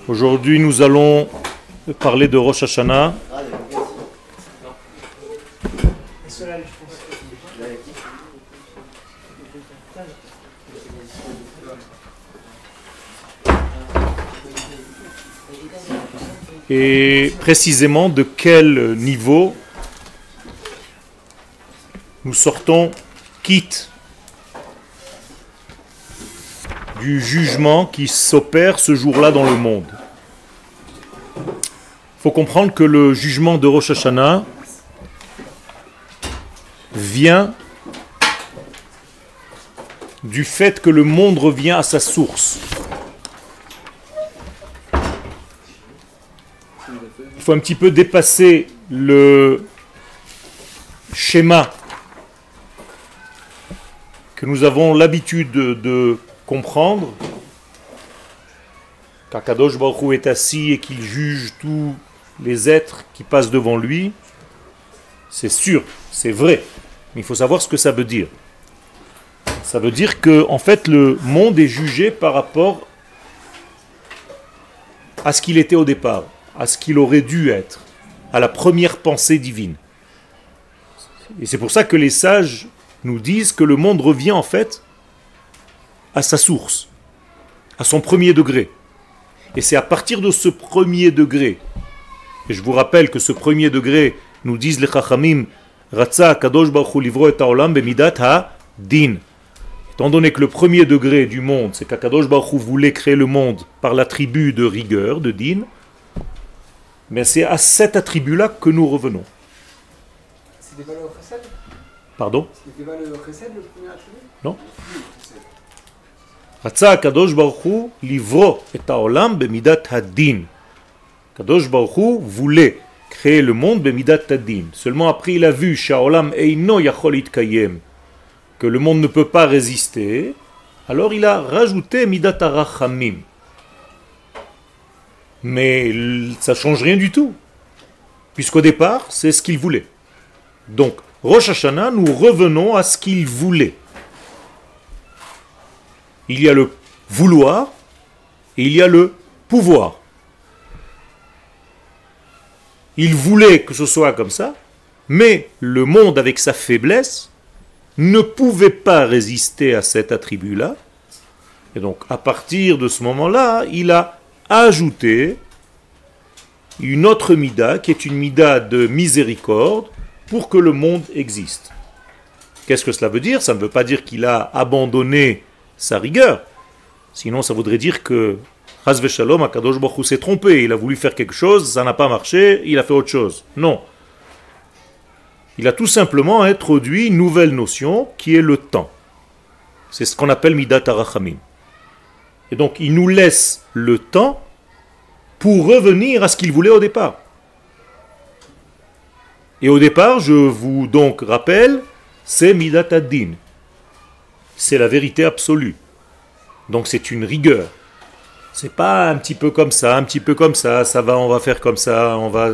Aujourd'hui, nous allons parler de Rosh Hashanah. Et précisément de quel niveau nous sortons quitte du jugement qui s'opère ce jour-là dans le monde. Il faut comprendre que le jugement de Rosh Hashanah vient du fait que le monde revient à sa source. Il faut un petit peu dépasser le schéma que nous avons l'habitude de comprendre, qu'Akadosh Baruch Hu est assis et qu'il juge tous les êtres qui passent devant lui. C'est sûr, c'est vrai, mais il faut savoir ce que ça veut dire. Ça veut dire que, en fait, le monde est jugé par rapport à ce qu'il était au départ, à ce qu'il aurait dû être, à la première pensée divine. Et c'est pour ça que les sages nous disent que le monde revient en fait à sa source, à son premier degré. Et c'est à partir de ce premier degré, et je vous rappelle que ce premier degré, nous disent les Chachamim, Ratza Kadosh Baruch Hu livro et haolam bemidat ha-din. Étant donné que le premier degré du monde, c'est qu'Akadosh Baruch Hu voulait créer le monde par l'attribut de rigueur, de din, mais c'est à cet attribut-là que nous revenons. C'était pas le chesed? Pardon? C'était pas le chesed, le premier attribut? Non. Ratza Kadosh Baruch Hu livro et haolam bemidat ha-din. Kadosh Baruch Hu voulait créer le monde bemidat ha-din. Seulement après il a vu sha'olam eino yachol itkayem, que le monde ne peut pas résister, alors il a rajouté midat ha-rachamim. Mais ça ne change rien du tout, puisqu'au départ, c'est ce qu'il voulait. Donc, Rosh Hashanah, nous revenons à ce qu'il voulait. Il y a le vouloir et il y a le pouvoir. Il voulait que ce soit comme ça, mais le monde, avec sa faiblesse, ne pouvait pas résister à cet attribut-là. Et donc, à partir de ce moment-là, il a ajouté une autre mida, qui est une mida de miséricorde, pour que le monde existe. Qu'est-ce que cela veut dire? Ça ne veut pas dire qu'il a abandonné sa rigueur. Sinon, ça voudrait dire que Chas v'Shalom, Akadosh Baruch Hu s'est trompé. Il a voulu faire quelque chose, ça n'a pas marché, il a fait autre chose. Non. Il a tout simplement introduit une nouvelle notion qui est le temps. C'est ce qu'on appelle Midat HaRachamim. Et donc, il nous laisse le temps pour revenir à ce qu'il voulait au départ. Et au départ, je vous donc rappelle, c'est Midat Ad-Din. C'est la vérité absolue. Donc c'est une rigueur. C'est pas un petit peu comme ça, un petit peu comme ça va, on va faire comme ça, on va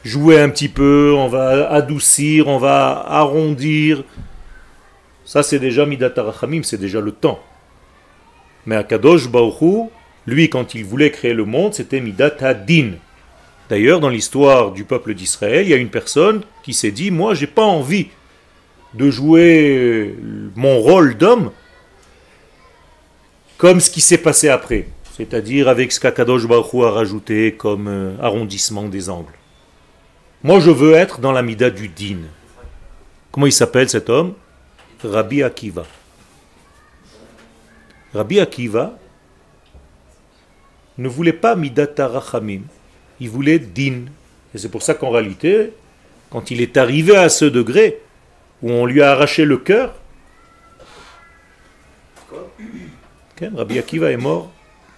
jouer un petit peu, on va adoucir, on va arrondir. Ça c'est déjà Midat HaRachamim, c'est déjà le temps. Mais Akadosh Baruch Hu, lui, quand il voulait créer le monde, c'était Midat Ad-Din. D'ailleurs, dans l'histoire du peuple d'Israël, il y a une personne qui s'est dit, moi, j'ai pas envie de jouer mon rôle d'homme comme ce qui s'est passé après, c'est-à-dire avec ce qu'Akadosh Baruch Hu a rajouté comme arrondissement des angles. Moi, je veux être dans la Mida du Din. Comment il s'appelle cet homme? Rabbi Akiva. Rabbi Akiva ne voulait pas Midat HaRachamim, il voulait Din. Et c'est pour ça qu'en réalité, quand il est arrivé à ce degré où on lui a arraché le cœur, Rabbi Akiva est mort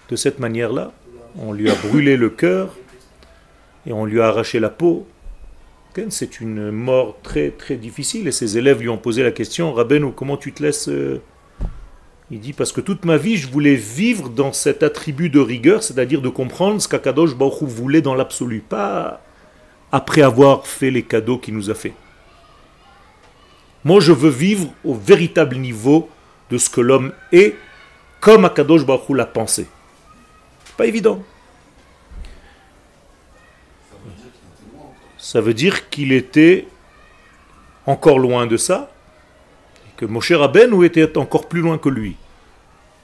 de cette manière-là. On lui a brûlé le cœur et on lui a arraché la peau. C'est une mort très très difficile. Et ses élèves lui ont posé la question, Rabbeinu, comment tu te laisses Il dit, parce que toute ma vie, je voulais vivre dans cet attribut de rigueur, c'est-à-dire de comprendre ce qu'Akadosh Baruch Hu voulait dans l'absolu, pas après avoir fait les cadeaux qu'il nous a fait. Moi, je veux vivre au véritable niveau de ce que l'homme est, comme Akadosh Baruch Hu l'a pensé. Pas évident. ça veut dire qu'il était encore loin de ça, et que Moshe Rabbeinu était encore plus loin que lui.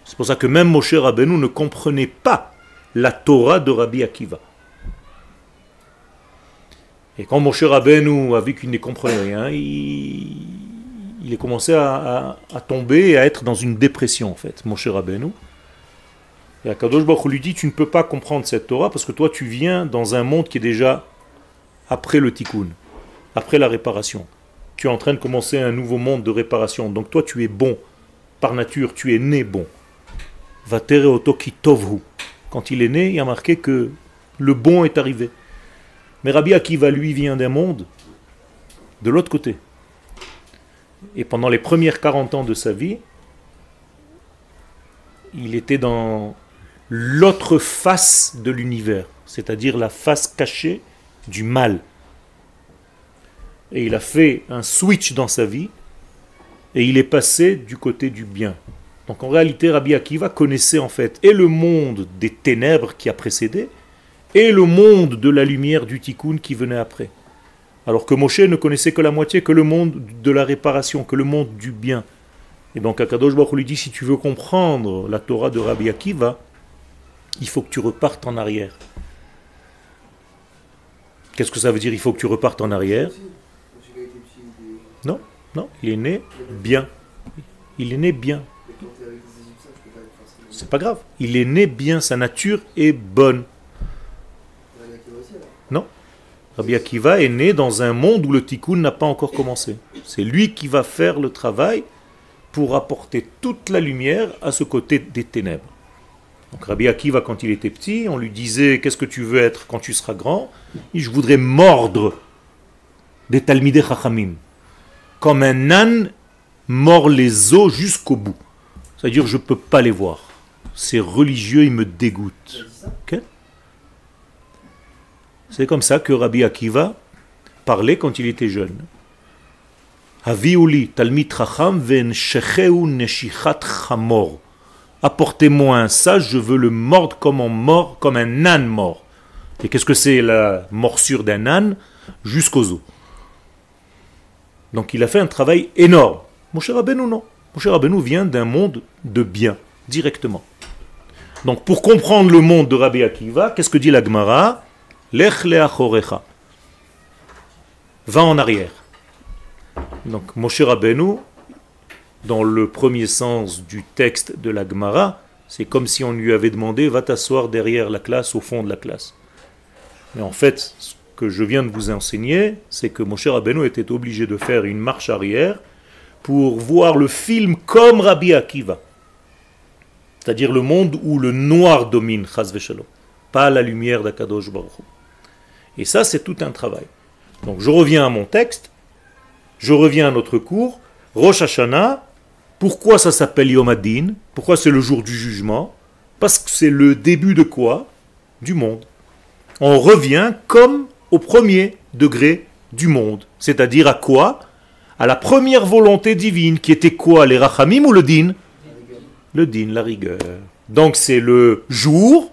C'est pour ça que même Moshe Rabbeinu ne comprenait pas la Torah de Rabbi Akiva. Et quand Moshe Rabbeinu a vu qu'il ne comprenait rien, il a commencé à tomber et à être dans une dépression en fait, Moshe Rabbeinu. Et Akadosh Baruch Hu lui dit, tu ne peux pas comprendre cette Torah parce que toi tu viens dans un monde qui est déjà après le tikkun, après la réparation. Tu es en train de commencer un nouveau monde de réparation. Donc toi tu es bon, par nature tu es né bon. Vatere otoki tovhu. Quand il est né, il y a marqué que le bon est arrivé. Mais Rabbi Akiva lui vient d'un monde de l'autre côté. Et pendant les premières 40 ans de sa vie, il était dans l'autre face de l'univers, c'est-à-dire la face cachée du mal. Et il a fait un switch dans sa vie, et il est passé du côté du bien. Donc en réalité, Rabbi Akiva connaissait en fait et le monde des ténèbres qui a précédé, et le monde de la lumière du tikkun qui venait après. Alors que Moshe ne connaissait que la moitié, que le monde de la réparation, que le monde du bien. Et donc Akadosh Baruch Hu lui dit, si tu veux comprendre la Torah de Rabbi Akiva, il faut que tu repartes en arrière. Qu'est-ce que ça veut dire, il faut que tu repartes en arrière? Non, non, il est né bien. Il est né bien. C'est pas grave. Il est né bien, sa nature est bonne. Non. Rabbi Akiva est né dans un monde où le tikkun n'a pas encore commencé. C'est lui qui va faire le travail pour apporter toute la lumière à ce côté des ténèbres. Donc Rabbi Akiva, quand il était petit, on lui disait « Qu'est-ce que tu veux être quand tu seras grand ?» Il dit « Je voudrais mordre des Talmidei Chachamim, comme un âne mord les os jusqu'au bout. » C'est-à-dire je ne peux pas les voir. Ces religieux, ils me dégoûtent. Okay? C'est comme ça que Rabbi Akiva parlait quand il était jeune. Haviuli talmid chacham ve'enshecheu neshichat chamor. Apportez-moi un sage, je veux le mordre comme un âne mort. Et qu'est-ce que c'est la morsure d'un âne? Jusqu'aux os. Donc il a fait un travail énorme. Moshe Rabbeinu, non. Moshe Rabbeinu vient d'un monde de bien, directement. Donc pour comprendre le monde de Rabbi Akiva, qu'est-ce que dit la Gemara? Lech leachorecha. Va en arrière. Donc Moshe Rabbeinu, dans le premier sens du texte de la Gemara, c'est comme si on lui avait demandé va t'asseoir derrière la classe, au fond de la classe. Mais en fait, ce que je viens de vous enseigner, c'est que Moshe Rabbeinu était obligé de faire une marche arrière pour voir le film comme Rabbi Akiva. C'est-à-dire le monde où le noir domine, chas v'shalom, pas la lumière d'Akadosh Baruch Hu. Et ça, c'est tout un travail. Donc je reviens à mon texte, je reviens à notre cours. Rosh Hashanah, pourquoi ça s'appelle Yom Hadin? Pourquoi c'est le jour du jugement? Parce que c'est le début de quoi? Du monde. On revient comme au premier degré du monde. C'est-à-dire à quoi? À la première volonté divine, qui était quoi? Les rachamim ou le din? Le din, la rigueur. Donc c'est le jour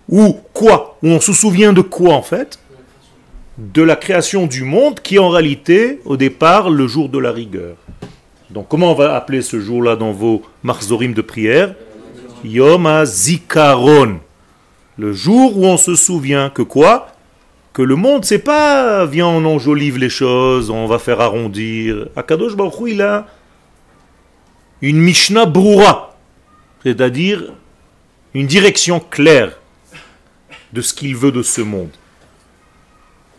où quoi? Où on se souvient de quoi en fait? De la création du monde qui est en réalité au départ le jour de la rigueur. Donc comment on va appeler ce jour-là dans vos marzorim de prière? Yom HaZikaron. Le jour où on se souvient que quoi? Que le monde, c'est pas viens on enjolive les choses, on va faire arrondir. Akadosh Baruch Hu, il a une Mishnah Broura, c'est-à-dire une direction claire de ce qu'il veut de ce monde.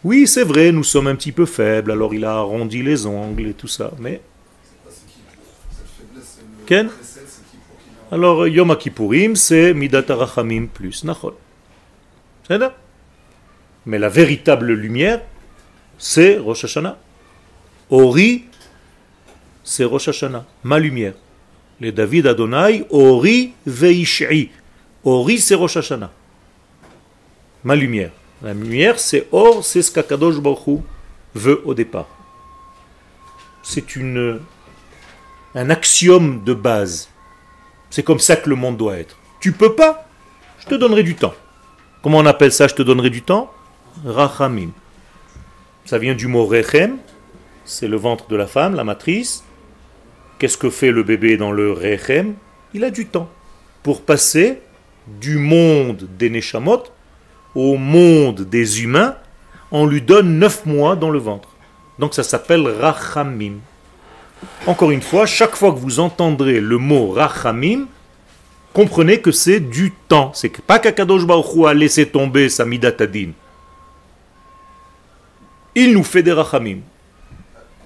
Oui, c'est vrai, nous sommes un petit peu faibles, alors il a arrondi les ongles et tout ça, mais... Ken? Alors, Yom Kippourim, c'est Midat HaRachamim plus Nachol. C'est ça? Mais la véritable lumière, c'est Rosh Hashanah. Ori, c'est Rosh Hashanah, ma lumière. Les David Adonai, Ori veish'i. Ori, c'est Rosh Hashanah. Ma lumière. La lumière, c'est Or, c'est ce qu'Akadosh Baruch Hu veut au départ. C'est un axiome de base. C'est comme ça que le monde doit être. Tu peux pas, je te donnerai du temps. Comment on appelle ça, je te donnerai du temps? Rachamim. Ça vient du mot rechem, c'est le ventre de la femme, la matrice. Qu'est-ce que fait le bébé dans le rechem? Il a du temps pour passer du monde des neshamot au monde des humains. On lui donne 9 mois dans le ventre. Donc ça s'appelle rachamim. Encore une fois, chaque fois que vous entendrez le mot rachamim, comprenez que c'est du temps. C'est pas qu'Akadosh Baruch Hu a laissé tomber sa midat hadin. Il nous fait des rachamim.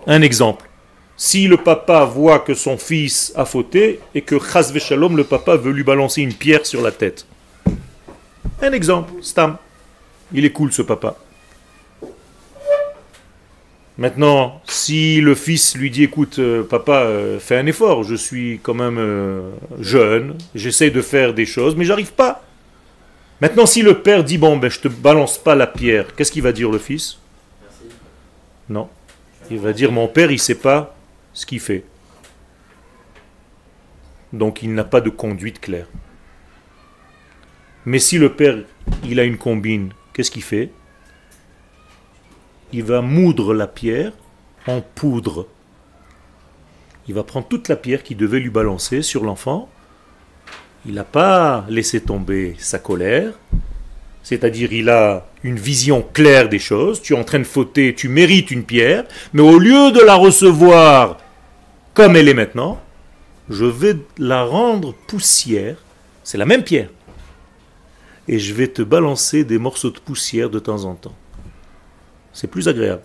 Un exemple. Si le papa voit que son fils a fauté et que chas v'shalom, le papa veut lui balancer une pierre sur la tête. Un exemple, stam. Il est cool ce papa. Maintenant, si le fils lui dit, écoute, papa, fais un effort, je suis quand même jeune, j'essaie de faire des choses, mais j'arrive pas. Maintenant, si le père dit, bon, ben, je te balance pas la pierre, qu'est-ce qu'il va dire le fils? Merci. Non. Il va dire, mon père, il sait pas ce qu'il fait. Donc, il n'a pas de conduite claire. Mais si le père, il a une combine, qu'est-ce qu'il fait? Il va moudre la pierre en poudre. Il va prendre toute la pierre qui devait lui balancer sur l'enfant. Il n'a pas laissé tomber sa colère, c'est-à-dire il a une vision claire des choses. Tu es en train de fauter, tu mérites une pierre, mais au lieu de la recevoir comme elle est maintenant, je vais la rendre poussière. C'est la même pierre. Et je vais te balancer des morceaux de poussière de temps en temps. C'est plus agréable.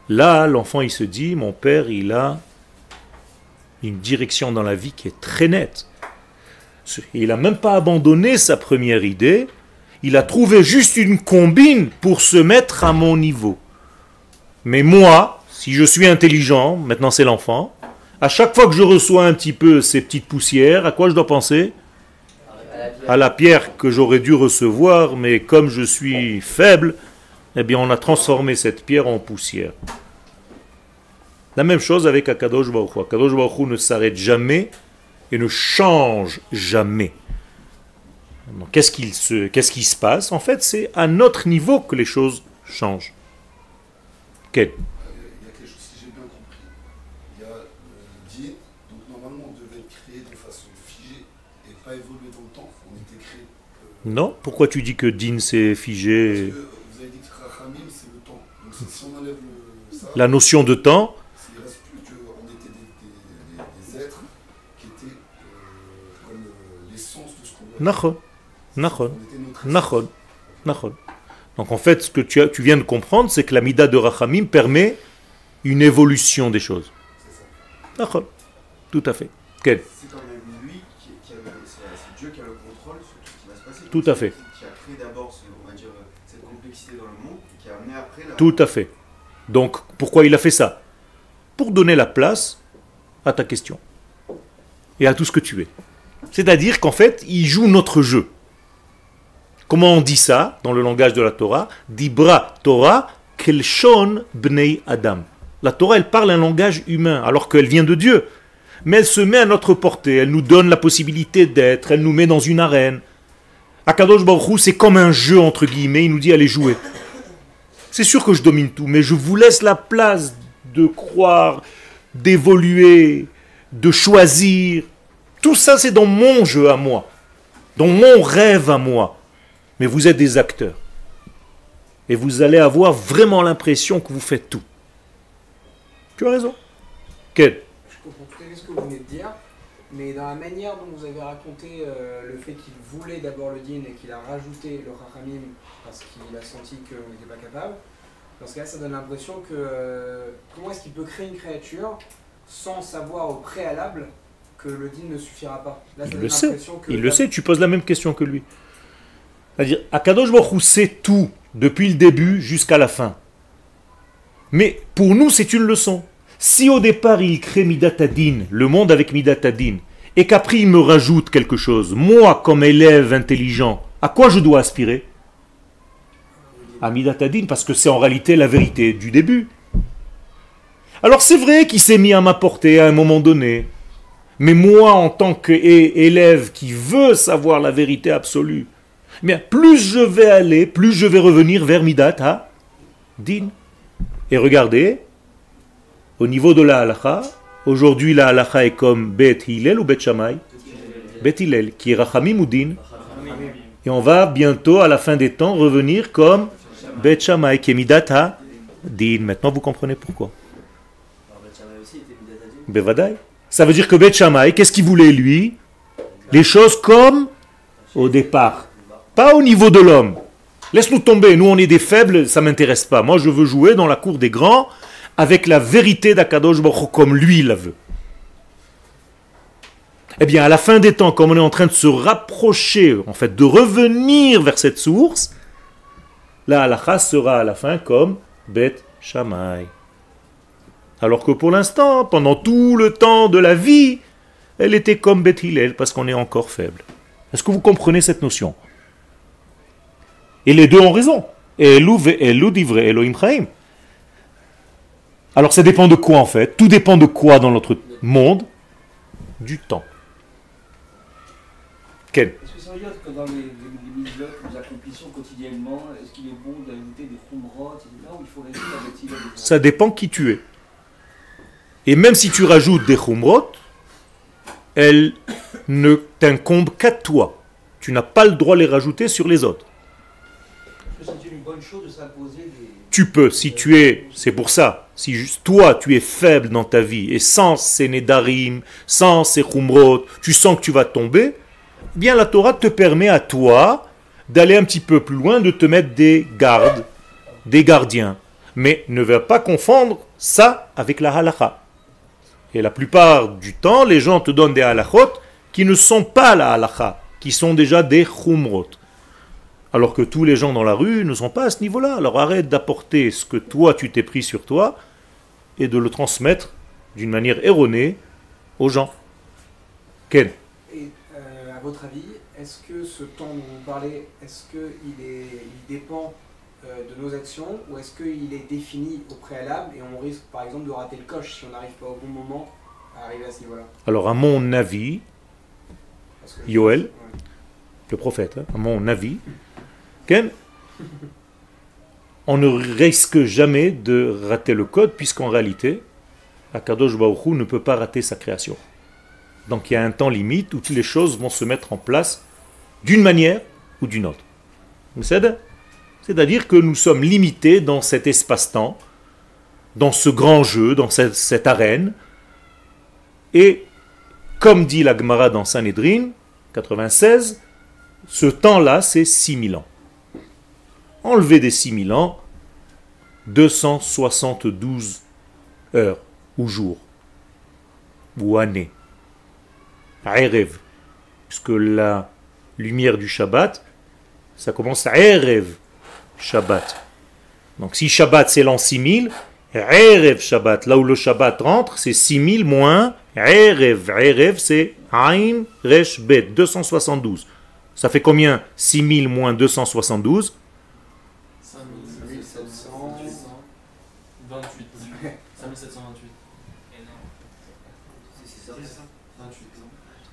Là, l'enfant, il se dit, mon père, il a une direction dans la vie qui est très nette. Il n'a même pas abandonné sa première idée. Il a trouvé juste une combine pour se mettre à mon niveau. Mais moi, si je suis intelligent, maintenant c'est l'enfant, à chaque fois que je reçois un petit peu ces petites poussières, à quoi je dois penser? À la pierre que j'aurais dû recevoir, mais comme je suis faible, eh bien on a transformé cette pierre en poussière. La même chose avec Akadosh Baruch Hu. Akadosh Baruch Hu ne s'arrête jamais et ne change jamais. Qu'est-ce qui se passe? En fait, c'est à notre niveau que les choses changent. Quel? Il y a quelque chose, si j'ai bien compris. Il y a le din, donc normalement on devait être créé de façon figée et pas évoluer dans le temps. On était créé. Non, pourquoi tu dis que din c'est figé? Parce que vous avez dit que Rachamim c'est le temps. Donc si on enlève ça, la notion de temps, il ne reste plus qu'on était des êtres qui étaient comme l'essence de ce qu'on doit Nachon, Nachon, On était notre Nachon, Nachon. Donc en fait, ce que tu viens de comprendre, c'est que la mida de Rachamim permet une évolution des choses. C'est ça. Nachon, tout à fait. Quel? C'est quand même lui c'est Dieu qui a le contrôle sur tout ce qui va se passer. Tout à fait. Qui a créé d'abord, on va dire, cette complexité dans le monde et qui a amené après la... Tout à fait. Donc pourquoi il a fait ça? Pour donner la place à ta question et à tout ce que tu es. C'est-à-dire qu'en fait, il joue notre jeu. Comment on dit ça dans le langage de la Torah? Dibra Torah kelshon bnei Adam. La Torah, elle parle un langage humain, alors qu'elle vient de Dieu. Mais elle se met à notre portée, elle nous donne la possibilité d'être, elle nous met dans une arène. Akadosh Baruch Hu, c'est comme un jeu, entre guillemets, il nous dit allez jouer. C'est sûr que je domine tout, mais je vous laisse la place de croire, d'évoluer, de choisir. Tout ça, c'est dans mon jeu à moi, dans mon rêve à moi. Mais vous êtes des acteurs. Et vous allez avoir vraiment l'impression que vous faites tout. Tu as raison. Quel? Je comprends tout à fait ce que vous venez de dire, mais dans la manière dont vous avez raconté le fait qu'il voulait d'abord le din et qu'il a rajouté le rachamim parce qu'il a senti qu'il n'était pas capable, dans ce cas-là, ça donne l'impression que comment est-ce qu'il peut créer une créature sans savoir au préalable que le din ne suffira pas? Là, Il le sait. Il le sait. Tu poses la même question que lui. C'est-à-dire, Akadosh Baruch Hu sait tout depuis le début jusqu'à la fin. Mais pour nous, c'est une leçon. Si au départ il crée Midat Hadin, le monde avec Midat Hadin, et qu'après il me rajoute quelque chose, moi comme élève intelligent, à quoi je dois aspirer? À Midat Hadin, parce que c'est en réalité la vérité du début. Alors c'est vrai qu'il s'est mis à ma portée à un moment donné, mais moi en tant qu'élève qui veut savoir la vérité absolue, eh bien, plus je vais aller, plus je vais revenir vers Midat din. Et regardez, au niveau de la halakha, aujourd'hui la halakha est comme Bet Hillel ou Bet Shammai? Bet Hillel, qui est Rachamim ou din. Et on va bientôt, à la fin des temps, revenir comme Bet Shammai, qui est Midat ha din. Maintenant, vous comprenez pourquoi. Bevadaï. Ça veut dire que Bet Shammai, qu'est-ce qu'il voulait lui? Les choses comme au départ. Pas au niveau de l'homme. Laisse-nous tomber, nous on est des faibles, ça ne m'intéresse pas. Moi je veux jouer dans la cour des grands avec la vérité d'Akadosh Baruch Hu comme lui la veut. Eh bien à la fin des temps, comme on est en train de se rapprocher, en fait de revenir vers cette source, la halakha sera à la fin comme Bet Shammai. Alors que pour l'instant, pendant tout le temps de la vie, elle était comme Bet Hillel parce qu'on est encore faible. Est-ce que vous comprenez cette notion? Et les deux ont raison. Alors ça dépend de quoi en fait? Tout dépend de quoi dans notre monde? Du temps. Ken? Est-ce que ça veut dire que dans les mitzvot que nous accomplissons quotidiennement, est-ce qu'il est bon d'ajouter des khumrot, etc., ou il faut rester avec Hillel? Ça dépend qui tu es. Et même si tu rajoutes des khumrot, elles ne t'incombent qu'à toi. Tu n'as pas le droit de les rajouter sur les autres. Est-ce que c'est une bonne chose de s'imposer des... Tu peux, si tu es, c'est pour ça, si toi tu es faible dans ta vie et sans ces nedarim, sans ces khumrot, tu sens que tu vas tomber, eh bien la Torah te permet à toi d'aller un petit peu plus loin, de te mettre des gardes, des gardiens. Mais ne va pas confondre ça avec la halakha. Et la plupart du temps, les gens te donnent des halakhot qui ne sont pas la halakha, qui sont déjà des khumrot. Alors que tous les gens dans la rue ne sont pas à ce niveau-là. Alors arrête d'apporter ce que toi tu t'es pris sur toi et de le transmettre d'une manière erronée aux gens. Ken? Et à votre avis, est-ce que ce temps dont vous parlez, est-ce qu'il dépend de nos actions ou est-ce qu'il est défini au préalable et on risque par exemple de rater le coche si on n'arrive pas au bon moment à arriver à ce niveau-là? Alors à mon avis, Yoel, le prophète, à mon avis, Ken, on ne risque jamais de rater le code puisqu'en réalité, Akadosh Baruch Hu ne peut pas rater sa création. Donc il y a un temps limite où toutes les choses vont se mettre en place d'une manière ou d'une autre. C'est-à-dire que nous sommes limités dans cet espace-temps, dans ce grand jeu, dans cette arène. Et comme dit la Gemara dans Sanhedrin 96, ce temps-là c'est 6000 ans. Enlever des 6000 ans, 272 heures ou jours ou années. Erev, puisque la lumière du Shabbat, ça commence à Erev Shabbat. Donc si Shabbat c'est l'an 6000, Erev Shabbat, là où le Shabbat rentre, c'est 6000 moins Erev. Erev c'est Ain Resh Bet, 272. Ça fait combien 6000 moins 272? 5728.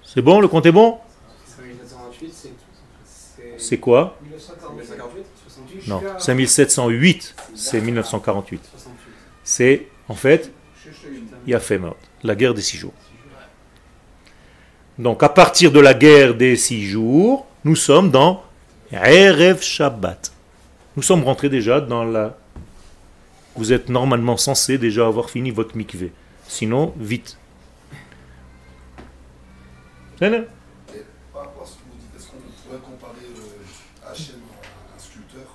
C'est bon, le compte est bon? 5728, c'est quoi? 1948, 68. Non, 5708, c'est 1948. C'est, en fait, Yafemot, la guerre des 6 jours. Donc, à partir de la guerre des 6 jours, nous sommes dans Erev Shabbat. Nous sommes rentrés déjà dans la... Vous êtes normalement censé déjà avoir fini votre mikvé. Sinon, vite. C'est là. Et par rapport à ce que vous dites, est-ce qu'on pourrait comparer Hachem à un sculpteur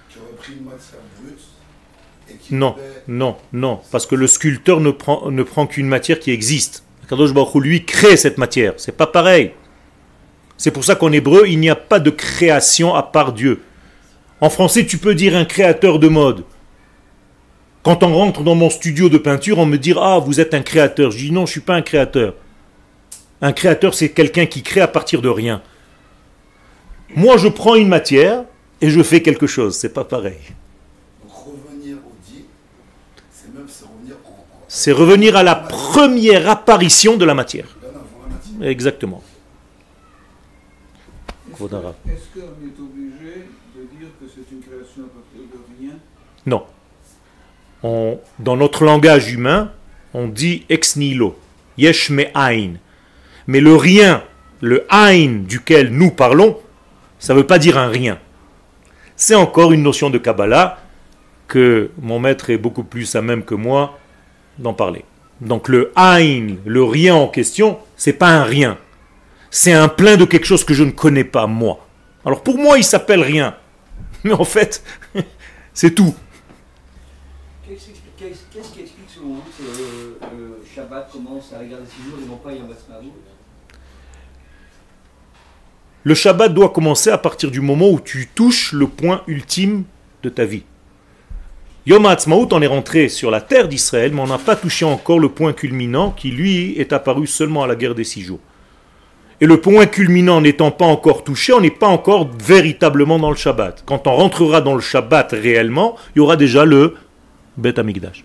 qui aurait pris une matière brute et qui Non, parce que le sculpteur ne prend qu'une matière qui existe. Kadosh Baruch Hu, lui, crée cette matière. C'est pas pareil. C'est pour ça qu'en hébreu, il n'y a pas de création à part Dieu. En français, tu peux dire un créateur de mode. Quand on rentre dans mon studio de peinture, on me dit « Ah, vous êtes un créateur ». Je dis « Non, je ne suis pas un créateur ». Un créateur, c'est quelqu'un qui crée à partir de rien. Moi, je prends une matière et je fais quelque chose. C'est pas pareil. Donc revenir au dit, c'est revenir c'est revenir à la première apparition de la matière. Exactement. Est-ce qu'on est obligé de dire que c'est une création à partir de rien? Non. Dans notre langage humain, on dit ex nihilo, yesh me ain. Mais le rien, le ain duquel nous parlons, ça ne veut pas dire un rien. C'est encore une notion de Kabbalah que mon maître est beaucoup plus à même que moi d'en parler. Donc le ain, le rien en question, c'est pas un rien. C'est un plein de quelque chose que je ne connais pas, moi. Alors pour moi, il s'appelle rien. Mais en fait, c'est tout. Qu'est-ce qui explique selon vous que le Shabbat commence à la guerre des 6 jours et non pas Yom Ha'atzmaut? Le Shabbat doit commencer à partir du moment où tu touches le point ultime de ta vie. Yom Ha'atzmaut, on est rentré sur la terre d'Israël, mais on n'a pas touché encore le point culminant qui, lui, est apparu seulement à la guerre des 6 jours. Et le point culminant n'étant pas encore touché, on n'est pas encore véritablement dans le Shabbat. Quand on rentrera dans le Shabbat réellement, il y aura déjà le Bet Amikdash.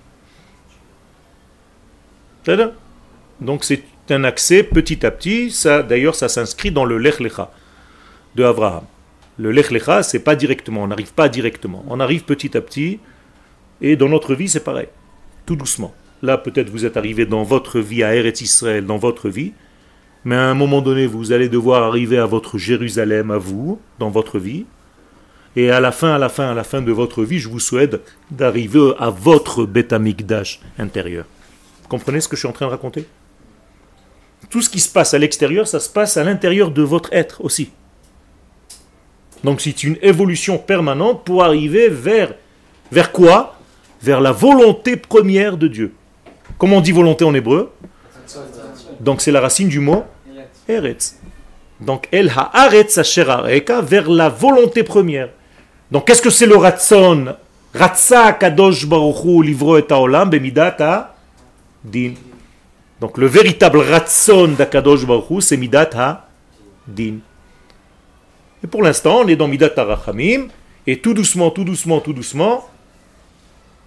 Donc c'est un accès petit à petit. Ça, d'ailleurs, ça s'inscrit dans le Lech Lecha de Abraham. Le Lech Lecha, c'est pas directement, on n'arrive pas directement. On arrive petit à petit. Et dans notre vie, c'est pareil. Tout doucement. Là, peut-être vous êtes arrivé dans votre vie à Eretz Israël, dans votre vie. Mais à un moment donné, vous allez devoir arriver à votre Jérusalem, à vous, dans votre vie. Et à la fin de votre vie, je vous souhaite d'arriver à votre Beth Amikdash intérieur. Vous comprenez ce que je suis en train de raconter? Tout ce qui se passe à l'extérieur, ça se passe à l'intérieur de votre être aussi. Donc c'est une évolution permanente pour arriver vers quoi? Vers la volonté première de Dieu. Comment on dit volonté en hébreu? Donc c'est la racine du mot Eretz. Donc El Haaretz Asher Areka, vers la volonté première. Donc qu'est-ce que c'est le Ratzon? Ratza Kadosh Baruch Hu livro et haolam bemidat ha-din. Donc le véritable Ratzon d'Akadosh Baruch Hu, c'est midat ha-din. Et pour l'instant, on est dans midat ha-rachamim, et tout doucement,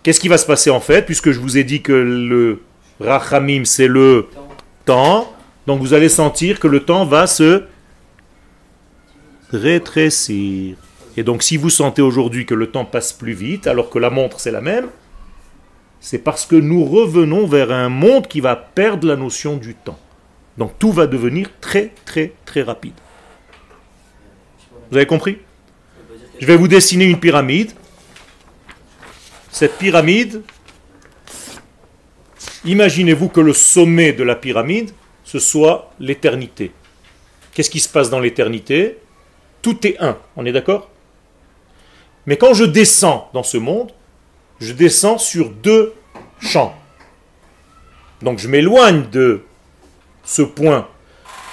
qu'est-ce qui va se passer en fait? Puisque je vous ai dit que le rachamim, c'est le temps, donc vous allez sentir que le temps va se rétrécir. Et donc si vous sentez aujourd'hui que le temps passe plus vite, alors que la montre c'est la même, c'est parce que nous revenons vers un monde qui va perdre la notion du temps. Donc tout va devenir très rapide. Vous avez compris? Je vais vous dessiner une pyramide. Cette pyramide, imaginez-vous que le sommet de la pyramide, ce soit l'éternité. Qu'est-ce qui se passe dans l'éternité? Tout est un, on est d'accord? Mais quand je descends dans ce monde, je descends sur deux champs. Donc je m'éloigne de ce point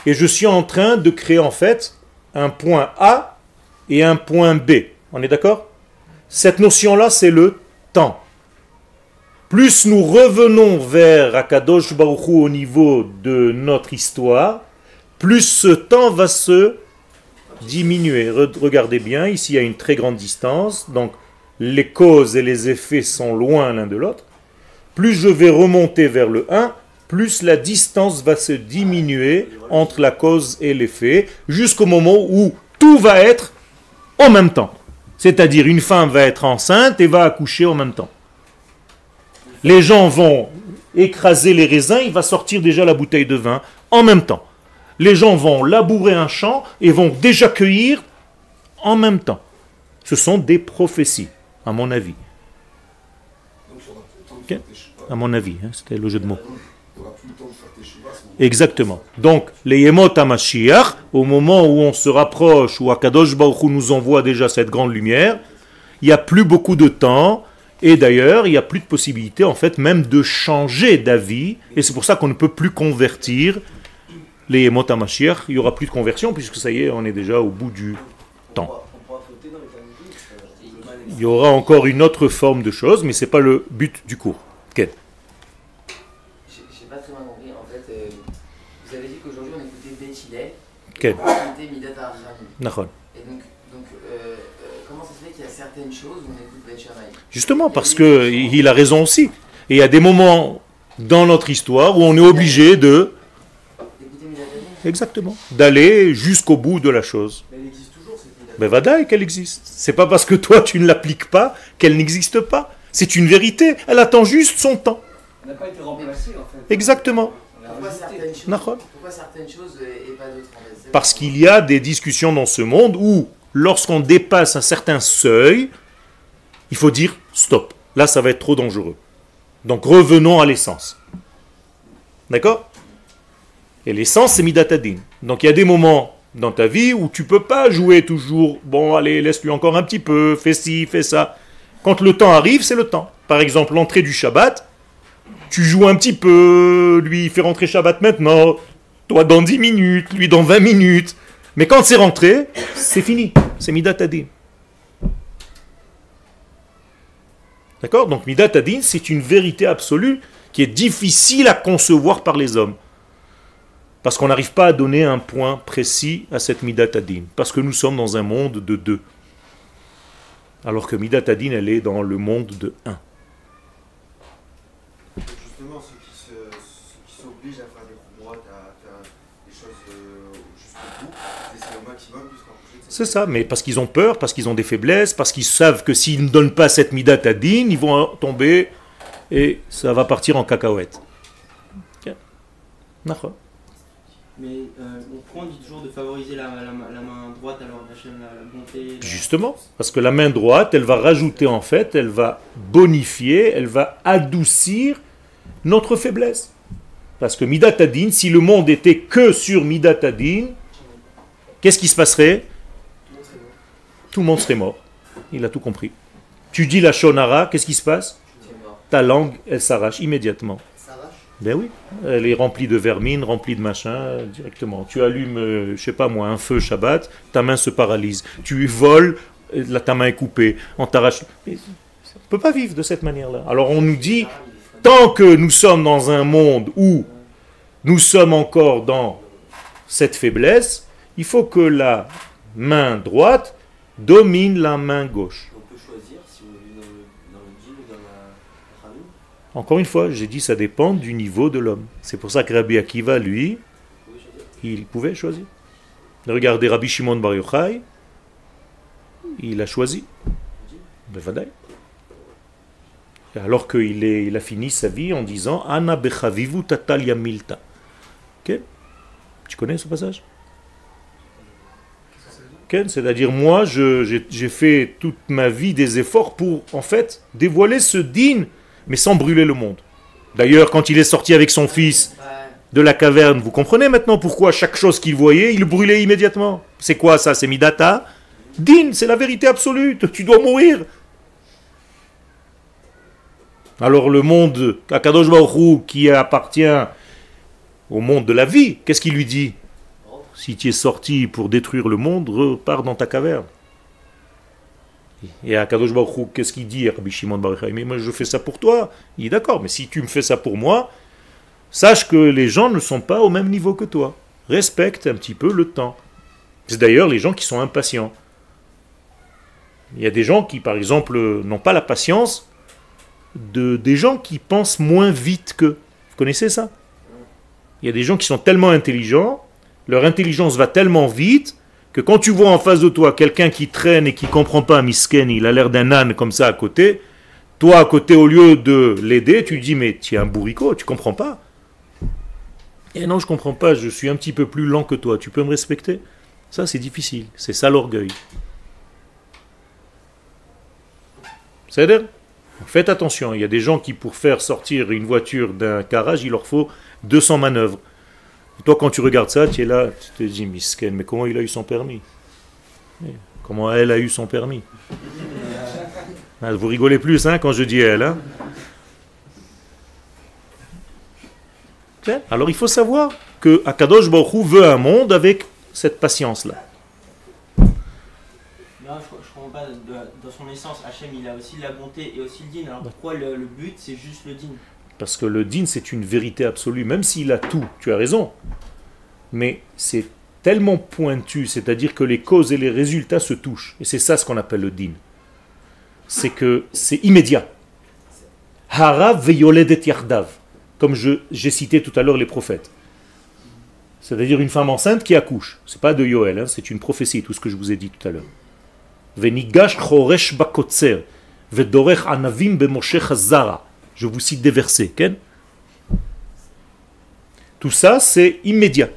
et je suis en train de créer en fait un point A et un point B. On est d'accord? Cette notion-là, c'est le temps. Plus nous revenons vers Akadosh Baruch Hu au niveau de notre histoire, plus ce temps va se diminuer. Regardez bien, ici il y a une très grande distance, donc les causes et les effets sont loin l'un de l'autre. Plus je vais remonter vers le 1, plus la distance va se diminuer entre la cause et l'effet, jusqu'au moment où tout va être en même temps. C'est-à-dire une femme va être enceinte et va accoucher en même temps. Les gens vont écraser les raisins, il va sortir déjà la bouteille de vin en même temps. Les gens vont labourer un champ et vont déjà cueillir en même temps. Ce sont des prophéties, à mon avis. Okay. À mon avis, hein, c'était le jeu de mots. Exactement. Donc, les Yemot HaMashiach, au moment où on se rapproche, où Akadosh Baruch Hu nous envoie déjà cette grande lumière, il n'y a plus beaucoup de temps. Et d'ailleurs, il n'y a plus de possibilité, en fait, même de changer d'avis. Et c'est pour ça qu'on ne peut plus convertir les Yemot HaMashiach. Il n'y aura plus de conversion, puisque ça y est, on est déjà au bout du temps. Il y aura encore une autre forme de chose, mais ce n'est pas le but du cours. Quel? J'ai pas très bien compris. En fait, vous avez dit qu'aujourd'hui, on écoutait Beit Hillel. Quel? On écoutait Midat HaRachamim. Nachon. Et donc comment ça se fait qu'il y a certaines choses où on écoute Beit Shammai? Justement, parce qu'il a raison aussi. Et il y a des moments dans notre histoire où on est obligé de... Exactement. D'aller jusqu'au bout de la chose. Mais elle existe toujours, cette Ben vadaï qu'elle existe. C'est pas parce que toi tu ne l'appliques pas qu'elle n'existe pas. C'est une vérité. Elle attend juste son temps. Elle n'a pas été remplacée en fait. Exactement. On l'a Pourquoi rajouté. certaines choses et pas d'autres en fait? Parce qu'il y a des discussions dans ce monde où, lorsqu'on dépasse un certain seuil, il faut dire stop. Là, ça va être trop dangereux. Donc revenons à l'essence. D'accord? Et l'essence, c'est Midatadin. Donc il y a des moments dans ta vie où tu peux pas jouer toujours. Bon, allez, laisse-lui encore un petit peu, fais ci, fais ça. Quand le temps arrive, c'est le temps. Par exemple, l'entrée du Shabbat, tu joues un petit peu, lui il fait rentrer Shabbat maintenant, toi dans 10 minutes, lui dans 20 minutes. Mais quand c'est rentré, c'est fini. C'est Midatadin. D'accord? Donc Midatadin, c'est une vérité absolue qui est difficile à concevoir par les hommes. Parce qu'on n'arrive pas à donner un point précis à cette Midatadin. Parce que nous sommes dans un monde de deux. Alors que Midatadin, elle est dans le monde de un. Justement, ceux qui s'obligent à faire des khumrot, à faire des choses jusqu'au bout, ils essaient au maximum de se rapprocher de cette. C'est ça, mais parce qu'ils ont peur, parce qu'ils ont des faiblesses, parce qu'ils savent que s'ils ne donnent pas cette Midatadin, ils vont tomber et ça va partir en cacahuète. Ok. D'accord. Mais pourquoi on dit toujours de favoriser la main droite alors Hachem, la bonté Justement, parce que la main droite, elle va rajouter en fait, elle va bonifier, elle va adoucir notre faiblesse. Parce que Midatadin, si le monde était que sur Midatadin, qu'est-ce qui se passerait? Tout le monde serait mort. Il a tout compris. Tu dis la shonara, qu'est-ce qui se passe? Ta langue, elle s'arrache immédiatement. Ben oui, elle est remplie de vermine, remplie de machin, directement. Tu allumes, je sais pas moi, un feu Shabbat, ta main se paralyse. Tu voles, ta main est coupée, on t'arrache. Mais on ne peut pas vivre de cette manière-là. Alors on nous dit, tant que nous sommes dans un monde où nous sommes encore dans cette faiblesse, il faut que la main droite domine la main gauche. On peut choisir si on vit dans le djinn ou dans la Khamim. Encore une fois, j'ai dit ça dépend du niveau de l'homme. C'est pour ça que Rabbi Akiva, lui, il pouvait choisir. Regardez Rabbi Shimon Bar Yochai, il a choisi. Bevadaï. Alors qu'il a fini sa vie en disant Ana bechavivu tatal yamilta. Ok? Tu connais ce passage? Ok? C'est-à-dire, moi, j'ai fait toute ma vie des efforts pour, en fait, dévoiler ce din, mais sans brûler le monde. D'ailleurs, quand il est sorti avec son fils de la caverne, vous comprenez maintenant pourquoi chaque chose qu'il voyait, il le brûlait immédiatement. C'est quoi ça? C'est Midata? Din, c'est la vérité absolue, tu dois mourir. Alors le monde, Akadosh Baruch Hu, qui appartient au monde de la vie, qu'est-ce qu'il lui dit? Si tu es sorti pour détruire le monde, repars dans ta caverne. Et à Kadosh Baruch Hu, qu'est-ce qu'il dit à Rabbi Shimon Bar Yochai? Mais moi je fais ça pour toi. Il dit d'accord, mais si tu me fais ça pour moi, sache que les gens ne sont pas au même niveau que toi. Respecte un petit peu le temps. C'est d'ailleurs les gens qui sont impatients. Il y a des gens qui, par exemple, n'ont pas la patience des gens qui pensent moins vite qu'eux. Vous connaissez ça? Il y a des gens qui sont tellement intelligents, leur intelligence va tellement vite, que quand tu vois en face de toi quelqu'un qui traîne et qui ne comprend pas, misken, il a l'air d'un âne comme ça à côté, toi à côté, au lieu de l'aider, tu lui dis, mais tu es un bourricot, tu ne comprends pas. Et non, je ne comprends pas, je suis un petit peu plus lent que toi, tu peux me respecter? Ça, c'est difficile, c'est ça l'orgueil. C'est-à-dire, faites attention, il y a des gens qui, pour faire sortir une voiture d'un garage, il leur faut 200 manœuvres. Et toi, quand tu regardes ça, tu es là, tu te dis, misken, mais comment il a eu son permis? Comment elle a eu son permis? Vous rigolez plus hein, quand je dis elle. Hein? Alors il faut savoir que Akadosh Baruch Hu veut un monde avec cette patience-là. Là, je comprends pas, dans son essence, Hachem il a aussi la bonté et aussi le din. Alors pourquoi le but c'est juste le din? Parce que le din c'est une vérité absolue, même s'il a tout, tu as raison. Mais c'est tellement pointu, c'est-à-dire que les causes et les résultats se touchent. Et c'est ça ce qu'on appelle le din. C'est que c'est immédiat. Harav veyoledet yardav. Comme j'ai cité tout à l'heure les prophètes. C'est-à-dire une femme enceinte qui accouche. Ce n'est pas de Yoel, hein, c'est une prophétie, tout ce que je vous ai dit tout à l'heure. Venigash choresh bakotzer. Vedorech anavim bemoshe chazara. Je vous cite des versets. Ken? Tout ça, c'est immédiat.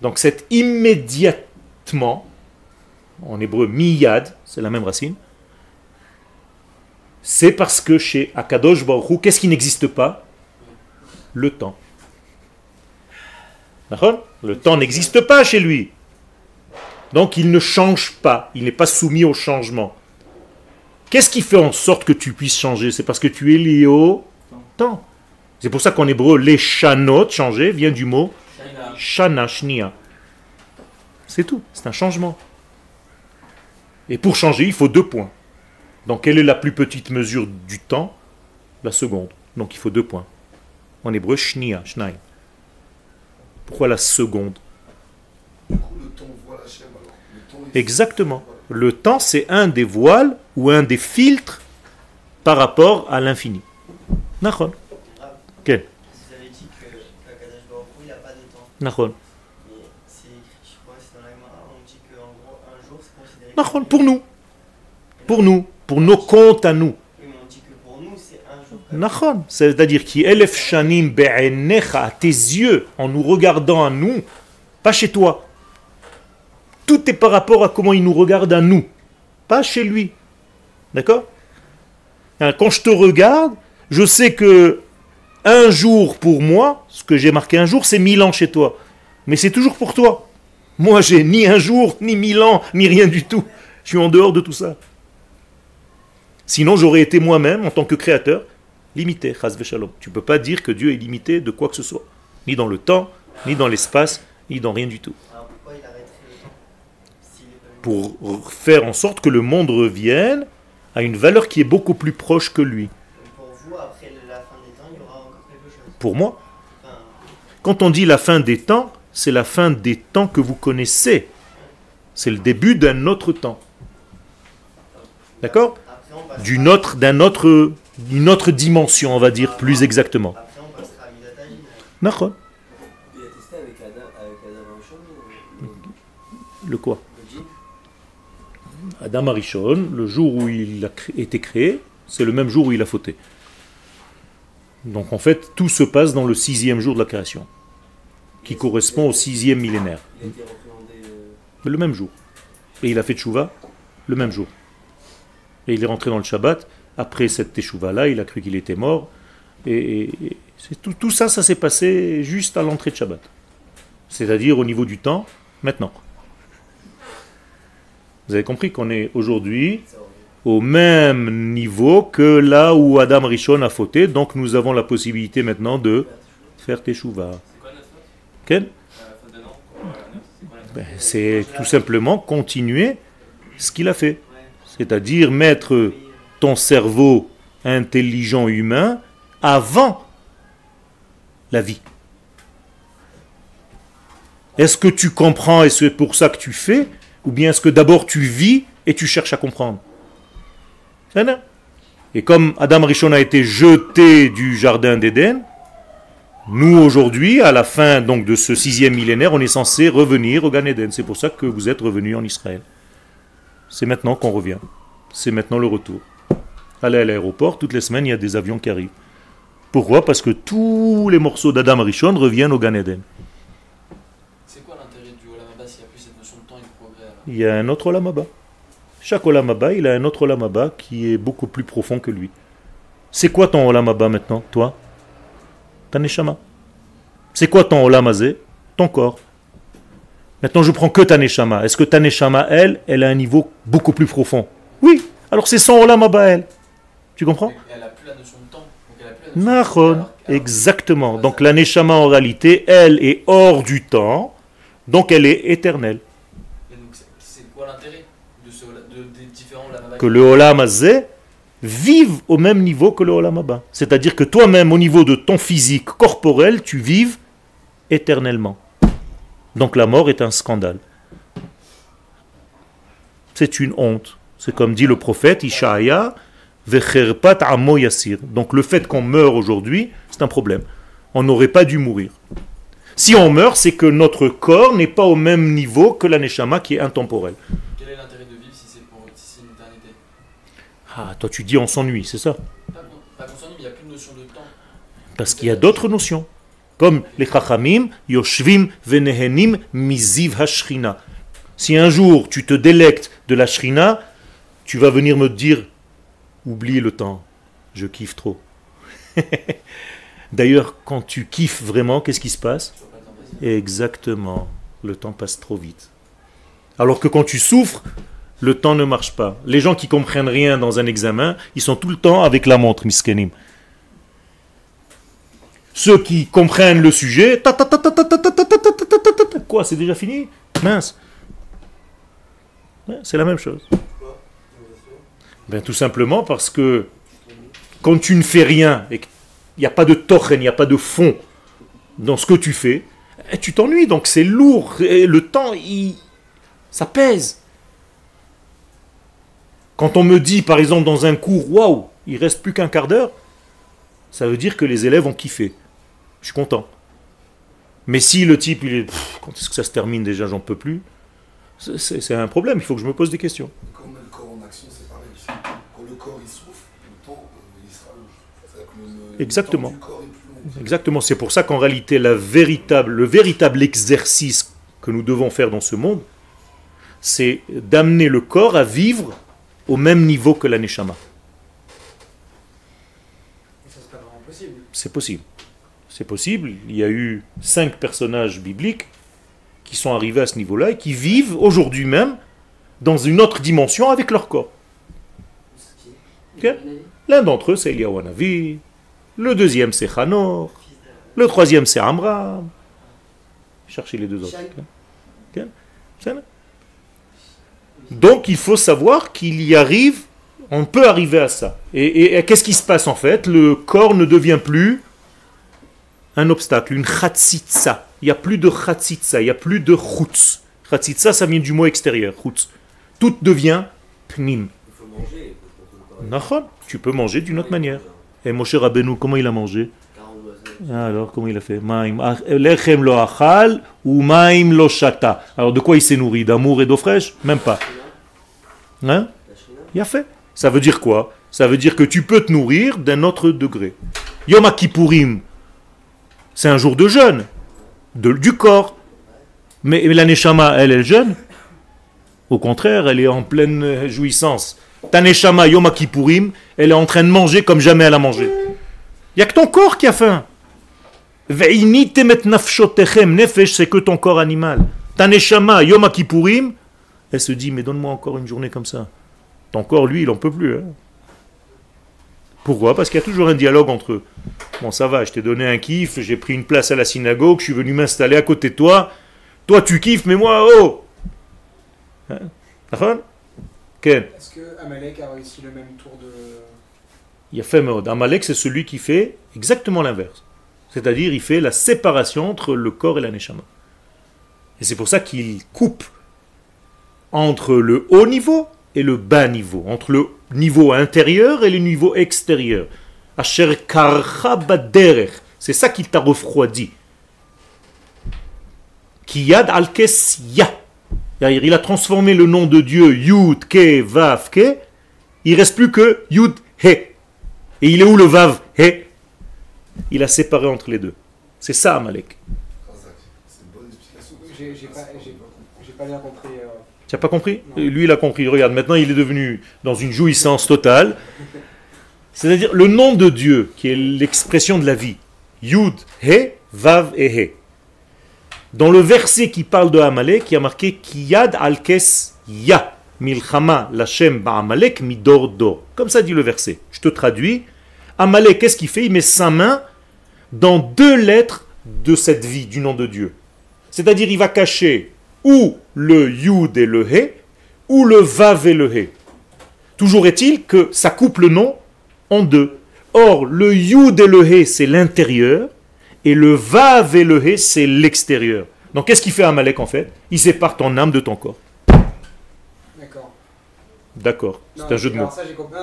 Donc, cet immédiatement, en hébreu, miyad, c'est la même racine, c'est parce que chez Akadosh Baruch Hu, qu'est-ce qui n'existe pas? Le temps. D'accord? Le temps n'existe pas chez lui. Donc, il ne change pas. Il n'est pas soumis au changement. Qu'est-ce qui fait en sorte que tu puisses changer? C'est parce que tu es lié au temps. C'est pour ça qu'en hébreu, les shanot, changer, vient du mot shana, shnia. C'est tout, c'est un changement. Et pour changer, il faut 2 points. Donc, quelle est la plus petite mesure du temps? La seconde. Donc, il faut 2 points. En hébreu, shnia, shnai. Pourquoi la seconde? Du coup, le temps voit la chaîne alors. Le temps est- Exactement. Le temps, c'est un des voiles ou un des filtres par rapport à l'infini. Nachon. Quel? Vous avez dit que Kadosh Baruch Hu, il n'a pas de temps. Nachon. Mais c'est écrit, je crois, c'est dans la Gemara, on dit qu'en gros, un jour, c'est considéré. Nachon, pour nous. Pour nous. Pour nos comptes à nous. Oui, mais on dit que pour nous, c'est un jour. Nachon. C'est-à-dire qui elef shanim be'enecha, à tes yeux, en nous regardant à nous, pas chez toi. Tout est par rapport à comment il nous regarde à nous, pas chez lui. D'accord? Quand je te regarde, je sais que un jour pour moi, ce que j'ai marqué un jour, c'est 1000 ans chez toi. Mais c'est toujours pour toi. Moi, j'ai ni un jour, ni 1000 ans, ni rien du tout. Je suis en dehors de tout ça. Sinon, j'aurais été moi-même, en tant que créateur, limité. Chas v'shalom. Tu ne peux pas dire que Dieu est limité de quoi que ce soit. Ni dans le temps, ni dans l'espace, ni dans rien du tout. Alors pourquoi il arrêterait le temps s'il est pas Pour faire en sorte que le monde revienne à une valeur qui est beaucoup plus proche que lui. Donc pour vous, après la fin des temps, il y aura encore quelque chose. Pour moi, Enfin, quand on dit la fin des temps, c'est la fin des temps que vous connaissez. C'est le début d'un autre temps. D'accord? après, on passera, D'une autre dimension, on va dire plus exactement. après, on passera à Midatali. D'accord. Il a testé avec Adam Arishon, Le quoi? le djinn. Adam Arishon, le jour où il a été créé, c'est le même jour où il a fauté. Donc en fait, tout se passe dans le 6e jour de la création, qui correspond au 6e millénaire. Il a été représenté. Le même jour. Et il a fait tchouva le même jour. Et il est rentré dans le Shabbat. Après cette tchouva-là, il a cru qu'il était mort. Et c'est tout ça, ça s'est passé juste à l'entrée de Shabbat. C'est-à-dire au niveau du temps, maintenant. Vous avez compris qu'on est aujourd'hui au même niveau que là où Adam Rishon a fauté. Donc nous avons la possibilité maintenant de faire tchouva. C'est quoi notre faute? Quel? Faute de nom? C'est quoi notre faute? C'est tout simplement continuer ce qu'il a fait. C'est-à-dire mettre ton cerveau intelligent humain avant la vie. Est-ce que tu comprends et c'est pour ça que tu fais, ou bien est-ce que d'abord tu vis et tu cherches à comprendre? C'est bien. Et comme Adam Rishon a été jeté du jardin d'Éden, nous aujourd'hui, à la fin donc de ce 6e millénaire, on est censé revenir au Gan Eden. C'est pour ça que vous êtes revenus en Israël. C'est maintenant qu'on revient. C'est maintenant le retour. Allez à l'aéroport, toutes les semaines, il y a des avions qui arrivent. Pourquoi? Parce que tous les morceaux d'Adam Rishon reviennent au Gan Eden. C'est quoi l'intérêt du Olam Haba s'il n'y a plus cette notion de temps et de progrès alors? Il y a un autre Olam Haba. Chaque Olam Haba, il a un autre Olam Haba qui est beaucoup plus profond que lui. C'est quoi ton Olam Haba maintenant, toi? Ta Neshama. C'est quoi ton Olam Hazé? Ton corps. Maintenant, je prends que ta Neshama. Est-ce que ta Neshama, elle a un niveau beaucoup plus profond? Oui. Alors c'est son Olam Haba, elle. Tu comprends? Et elle n'a plus la notion de temps. Donc elle a plus la notion de temps. Nahon. Alors- Exactement. Donc la Neshama, en réalité, elle est hors du temps. Donc elle est éternelle. Et donc c'est quoi l'intérêt des différents Olam Haba? Que le Olam Hazé vive au même niveau que le Olam Haba. C'est-à-dire que toi-même, au niveau de ton physique corporel, tu vives éternellement. Donc la mort est un scandale. C'est une honte. C'est comme dit le prophète Ishaïa, Vecherpat amo yassir. Donc le fait qu'on meurt aujourd'hui, c'est un problème. On n'aurait pas dû mourir. Si on meurt, c'est que notre corps n'est pas au même niveau que la Neshama qui est intemporelle. Quel est l'intérêt de vivre si c'est une éternité. Ah, toi tu dis on s'ennuie, c'est ça? Pas qu'on s'ennuie, mais il n'y a plus de notion de temps. Parce qu'il y a d'autres notions. Comme les chachamim, yoshvim venehenim miziv hashrina. Si un jour tu te délectes de la shrina, tu vas venir me dire, oublie le temps, je kiffe trop. D'ailleurs, quand tu kiffes vraiment, qu'est-ce qui se passe? Exactement, le temps passe trop vite. Alors que quand tu souffres, le temps ne marche pas. Les gens qui comprennent rien dans un examen, ils sont tout le temps avec la montre, miskenim. Ceux qui comprennent le sujet, quoi, c'est déjà fini? Mince. Ouais, c'est la même chose. Ben, tout simplement parce que quand tu ne fais rien et qu'il n'y a pas de tochen, il n'y a pas de fond dans ce que tu fais, tu t'ennuies, donc c'est lourd. Et le temps, ça pèse. Quand on me dit, par exemple, dans un cours, waouh, il reste plus qu'un quart d'heure, ça veut dire que les élèves ont kiffé. Je suis content. Mais si le type, il est, quand est-ce que ça se termine déjà, j'en peux plus, c'est un problème, il faut que je me pose des questions. Quand on met le corps en action, c'est pareil aussi. Quand le corps il souffre, le temps il sera long. C'est-à-dire que Exactement. le temps du corps est plus long. Exactement, c'est pour ça qu'en réalité, le véritable exercice que nous devons faire dans ce monde, c'est d'amener le corps à vivre au même niveau que la neshama. Ça, c'est pas vraiment possible. C'est possible. C'est possible. Il y a eu 5 personnages bibliques qui sont arrivés à ce niveau-là et qui vivent aujourd'hui même dans une autre dimension avec leur corps. Okay? L'un d'entre eux, c'est Eliyahu Hanavi. Le deuxième, c'est Hanor. Le troisième, c'est Amram. Cherchez les deux autres. Okay? Donc, il faut savoir qu'il y arrive, on peut arriver à ça. Et qu'est-ce qui se passe en fait? Le corps ne devient plus un obstacle, une chatzitza. Il n'y a plus de chatzitza, il n'y a plus de chutz. Chatzitza, ça vient du mot extérieur, chutz. Tout devient pnim. Il faut manger. Nachon, tu peux manger d'une autre manière. Et Moshe Rabbeinu, comment il a mangé? Alors, comment il a fait? Lechem lo achal ou maim lo shata. Alors, de quoi il s'est nourri? D'amour et d'eau fraîche? Même pas. Hein? Il a fait. Ça veut dire quoi? Ça veut dire que tu peux te nourrir d'un autre degré. Yom Kippourim, c'est un jour de jeûne, du corps. Mais la Neshama, elle jeûne. Au contraire, elle est en pleine jouissance. Ta Neshama, Yom Kippourim, elle est en train de manger comme jamais elle a mangé. Il n'y a que ton corps qui a faim. Ve'ini temet nafshotechem, nefesh, c'est que ton corps animal. Ta Neshama, Yom Kippourim, elle se dit, mais donne-moi encore une journée comme ça. Ton corps, lui, il n'en peut plus. Hein. Pourquoi? Parce qu'il y a toujours un dialogue entre eux. Bon, ça va, je t'ai donné un kiff, j'ai pris une place à la synagogue, je suis venu m'installer à côté de toi. Toi, tu kiffes, mais moi, oh! Hein? Est-ce que Amalek a réussi le même tour de... Il a fait mode. Amalek, c'est celui qui fait exactement l'inverse. C'est-à-dire, il fait la séparation entre le corps et la neshama. Et c'est pour ça qu'il coupe entre le haut niveau et le bas niveau, entre le niveau intérieur et le niveau extérieur. Asher karcha baderech, c'est ça qui t'a refroidi. Kiyad al-kes ya. Il a transformé le nom de Dieu Yud, Ke, Vav, Ke. Il reste plus que Yud, He. Et il est où le Vav, He? Il a séparé entre les deux. C'est ça, Amalek. C'est une bonne explication. J'ai pas bien compris. Tu n'as pas compris? Lui, il a compris. Regarde, maintenant, il est devenu dans une jouissance totale. C'est-à-dire le nom de Dieu, qui est l'expression de la vie. Yud, He, Vav et He. Dans le verset qui parle de Amalek, il y a marqué Kiyad al-kes ya milchama lachem ba'amalek midor dor. Comme ça dit le verset. Je te traduis. Amalek, qu'est-ce qu'il fait? Il met sa main dans 2 lettres de cette vie, du nom de Dieu. C'est-à-dire, il va cacher ou le Yud et le He, ou le Vav et le He. Toujours est-il que ça coupe le nom en 2. Or, le Yud et le He, c'est l'intérieur, et le Vav et le He, c'est l'extérieur. Donc, qu'est-ce qu'il fait Amalek en fait? Il sépare ton âme de ton corps. D'accord. D'accord, c'est un jeu de mots. Alors ça, j'ai compris.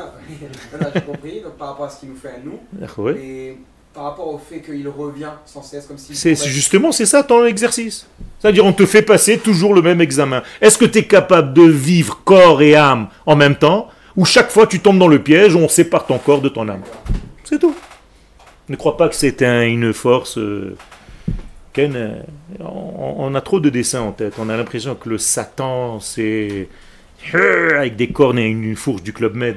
Voilà, j'ai compris, donc par rapport à ce qu'il nous fait à nous. Ouais. Et par rapport au fait qu'il revient sans cesse comme si... Justement, c'est ça ton exercice. C'est-à-dire, on te fait passer toujours le même examen. Est-ce que tu es capable de vivre corps et âme en même temps, ou chaque fois tu tombes dans le piège où on sépare ton corps de ton âme? C'est tout. Ne crois pas que c'est une force... Ken, on a trop de dessins en tête. On a l'impression que le Satan, c'est... avec des cornes et une fourche du Club Med.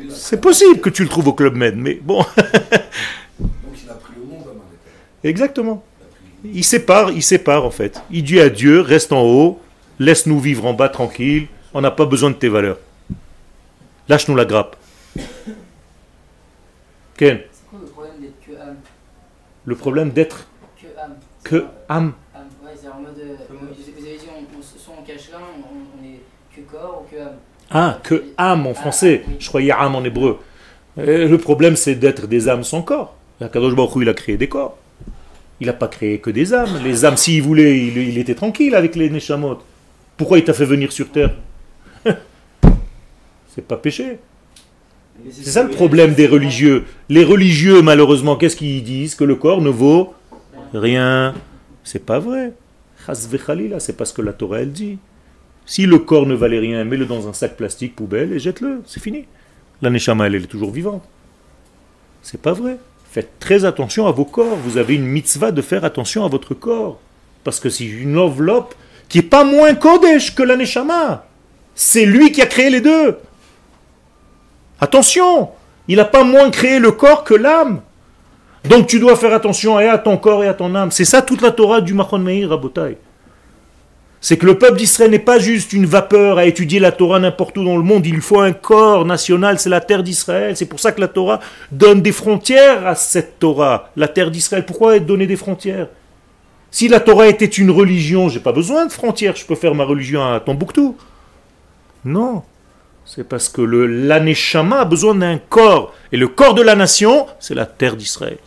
C'est possible que tu le trouves au Club Med, mais bon. Donc il a pris le monde à Malek. Exactement. Il sépare en fait. Il dit à Dieu, reste en haut, laisse-nous vivre en bas tranquille, on n'a pas besoin de tes valeurs. Lâche-nous la grappe. Ken? C'est quoi le problème d'être que âme? Le problème d'être que âme. Que âme. Ouais, c'est en mode. Vous avez dit, soit on cache là, on est que corps ou que âme. Ah, que âme en français. Oui. Je croyais âme en hébreu. Le problème, c'est d'être des âmes sans corps. Kadosh Baruch Hu, il a créé des corps. Il n'a pas créé que des âmes. Les âmes, s'il voulait, il était tranquille avec les Neshamot. Pourquoi il t'a fait venir sur terre? C'est pas péché. C'est ça le problème des religieux. Les religieux, malheureusement, qu'est-ce qu'ils disent? Que le corps ne vaut rien. C'est pas vrai. Chas v'chalila, c'est pas ce que la Torah elle dit. Si le corps ne valait rien, mets-le dans un sac plastique, poubelle, et jette-le. C'est fini. La neshama, elle est toujours vivante. C'est pas vrai. Faites très attention à vos corps. Vous avez une mitzvah de faire attention à votre corps. Parce que c'est une enveloppe qui n'est pas moins kodesh que la neshama. C'est lui qui a créé les deux. Attention, il n'a pas moins créé le corps que l'âme. Donc tu dois faire attention et à ton corps et à ton âme. C'est ça toute la Torah du Machon Meir, Rabotai. C'est que le peuple d'Israël n'est pas juste une vapeur à étudier la Torah n'importe où dans le monde. Il lui faut un corps national, c'est la terre d'Israël. C'est pour ça que la Torah donne des frontières à cette Torah, la terre d'Israël. Pourquoi donner des frontières? Si la Torah était une religion, j'ai pas besoin de frontières, je peux faire ma religion à Tombouctou. Non, c'est parce que l'aneshama a besoin d'un corps. Et le corps de la nation, c'est la terre d'Israël.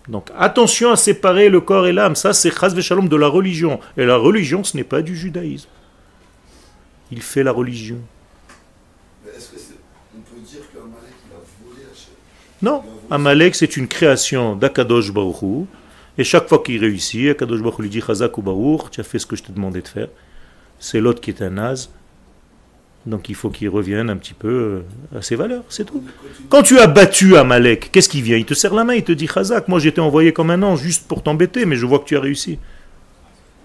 Donc attention à séparer le corps et l'âme. Ça, c'est chas v'shalom de la religion. Et la religion, ce n'est pas du judaïsme. Il fait la religion. Mais est-ce qu'on peut dire qu'Amalek, il a volé Hachem? Non, Amalek, c'est une création d'Akadosh Baruch Hu. Et chaque fois qu'il réussit, Akadosh Baruch Hu lui dit Chazak ou Baruch, tu as fait ce que je t'ai demandé de faire. C'est l'autre qui est un naze. Donc il faut qu'il revienne un petit peu à ses valeurs, c'est tout. Quand tu as battu Amalek, qu'est-ce qui vient? Il te serre la main, il te dit Chazak, moi j'étais envoyé comme un ange juste pour t'embêter, mais je vois que tu as réussi.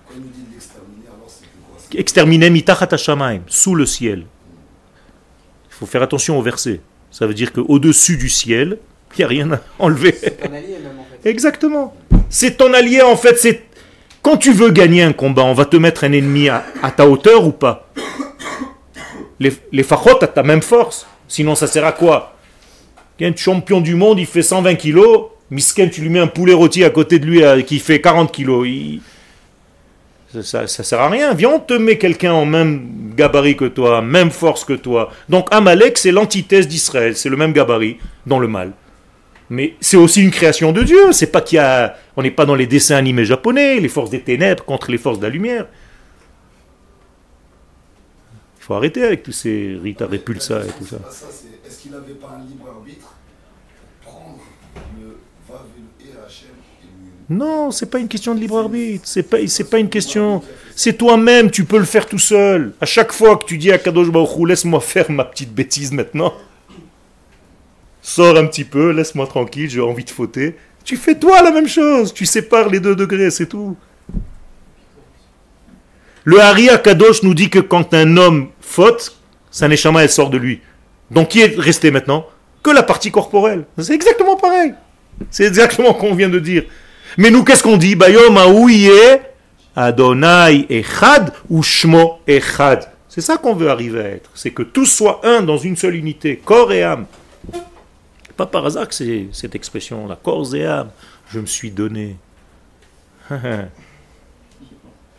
Quand il nous dit de l'exterminer, alors c'est quoi? Exterminer mitachat hashamaim, sous le ciel. Il faut faire attention au verset. Ça veut dire qu'au-dessus du ciel, il n'y a rien à enlever. C'est ton allié même en fait. Exactement. C'est ton allié en fait. C'est quand tu veux gagner un combat, on va te mettre un ennemi à ta hauteur ou pas? Les fachot à ta même force. Sinon, ça sert à quoi? Un champion du monde, il fait 120 kilos. Misken, tu lui mets un poulet rôti à côté de lui qui fait 40 kilos. Ça sert à rien. Viens, on te met quelqu'un en même gabarit que toi, même force que toi. Donc Amalek, c'est l'antithèse d'Israël. C'est le même gabarit dans le mal. Mais c'est aussi une création de Dieu. C'est pas on n'est pas dans les dessins animés japonais, les forces des ténèbres contre les forces de la lumière. Il faut arrêter avec tous ces Rita Repulsa et tout ça. Est-ce qu'il n'avait pas un libre arbitre pour prendre le Vav et Hachem et lui... Non, c'est pas une question de libre arbitre. C'est pas une question. C'est toi-même, tu peux le faire tout seul. À chaque fois que tu dis à Kadosh Baruch Hu, laisse-moi faire ma petite bêtise maintenant. Sors un petit peu, laisse-moi tranquille, j'ai envie de fauter. Tu fais toi la même chose. Tu sépares les 2 degrés, c'est tout. Le Hari Akadosh nous dit que quand un homme faute, sa neshama elle sort de lui. Donc qui est resté maintenant? Que la partie corporelle. C'est exactement pareil. C'est exactement ce qu'on vient de dire. Mais nous, qu'est-ce qu'on dit? Bayom Aouye Adonai Echad ou Shmo Echad. C'est ça qu'on veut arriver à être. C'est que tous soient un dans une seule unité, corps et âme. Pas par hasard que c'est cette expression-là, corps et âme. Je me suis donné.